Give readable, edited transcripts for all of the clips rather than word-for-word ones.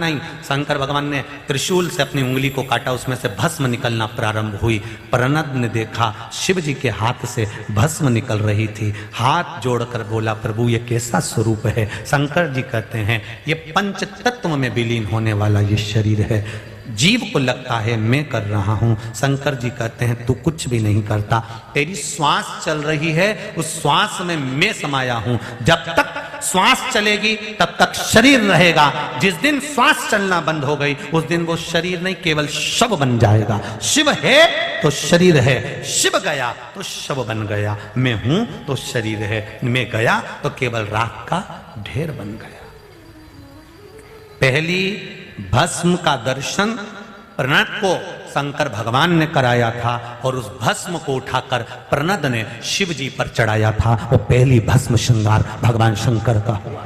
नहीं, शंकर भगवान ने त्रिशूल से अपनी उंगली को काटा, उसमें से भस्म निकलना प्रारंभ हुई। प्रनद ने देखा शिव जी के हाथ से भस्म निकल रही थी, हाथ जोड़कर बोला, प्रभु ये कैसा स्वरूप है। शंकर जी कहते हैं ये पंच तत्व में विलीन होने वाला ये शरीर है। जीव को लगता है मैं कर रहा हूं, शंकर जी कहते हैं तू कुछ भी नहीं करता, तेरी श्वास चल रही है, उस श्वास में मैं समाया हूं। जब तक श्वास चलेगी तब तक शरीर रहेगा, जिस दिन श्वास चलना बंद हो गई उस दिन वो शरीर नहीं केवल शव बन जाएगा। शिव है तो शरीर है, शिव गया तो शव बन गया, मैं हूं तो शरीर है, मैं गया तो केवल राख का ढेर बन गया। पहली भस्म का दर्शन प्रनद को शंकर भगवान ने कराया था और उस भस्म को उठाकर प्रनद ने शिव जी पर चढ़ाया था। वो पहली भस्म श्रृंगार भगवान शंकर का हुआ,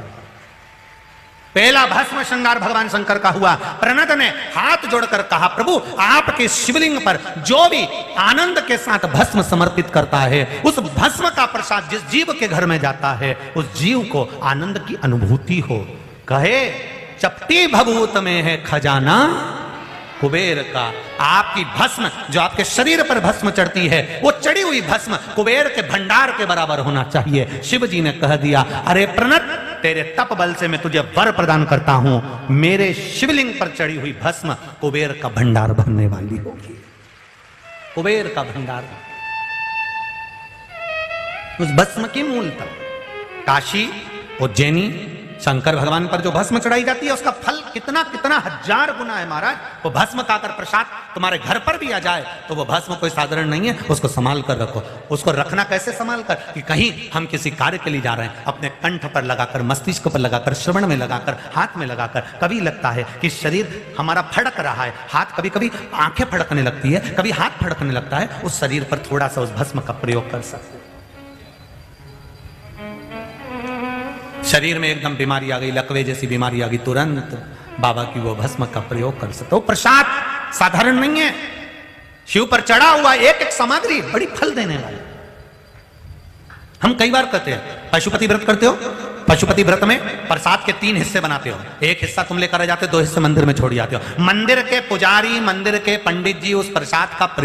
पहला भस्म श्रृंगार भगवान शंकर का हुआ। प्रनद ने हाथ जोड़कर कहा, प्रभु आपके शिवलिंग पर जो भी आनंद के साथ भस्म समर्पित करता है, उस भस्म का प्रसाद जिस जीव के घर में जाता है उस जीव को आनंद की अनुभूति हो। कहे चपटी भभूत में है खजाना कुबेर का। आपकी भस्म जो आपके शरीर पर भस्म चढ़ती है, वो चढ़ी हुई भस्म कुबेर के भंडार के बराबर होना चाहिए। शिव जी ने कह दिया, अरे प्रनद तेरे तप बल से मैं तुझे वर प्रदान करता हूं, मेरे शिवलिंग पर चढ़ी हुई भस्म कुबेर का भंडार भरने वाली होगी। कुबेर का भंडार, उस भस्म की मूलता काशी उज्जैनी शंकर भगवान पर जो भस्म चढ़ाई जाती है उसका फल कितना कितना हजार गुना है महाराज। वो भस्म खाकर प्रसाद तुम्हारे घर पर भी आ जाए तो वो भस्म कोई साधारण नहीं है, उसको संभाल कर रखो। उसको रखना कैसे संभाल कर कि कहीं हम किसी कार्य के लिए जा रहे हैं, अपने कंठ पर लगाकर, मस्तिष्क पर लगाकर, श्रवण में लगाकर, हाथ में लगाकर। कभी लगता है कि शरीर हमारा फड़क रहा है, हाथ कभी कभी आंखें फड़कने लगती है, कभी हाथ फड़कने लगता है, उस शरीर पर थोड़ा सा उस भस्म का प्रयोग कर सकते। शरीर में एकदम बीमारी आ गई, लकवे जैसी बीमारी आ गई, तुरंत बाबा की वो भस्म का प्रयोग कर सकते हो। प्रसाद साधारण नहीं है, शिव पर चढ़ा हुआ एक एक सामग्री बड़ी फल देने वाली। हम कई बार कहते हैं पशुपति व्रत करते हो, पशुपति व्रत में प्रसाद के 3 हिस्से बनाते हो, एक हिस्सा तुम लेकर आ जाते हो, 2 हिस्से मंदिर में छोड़ जाते हो। मंदिर के पुजारी, मंदिर के पंडित जी उस प्रसाद का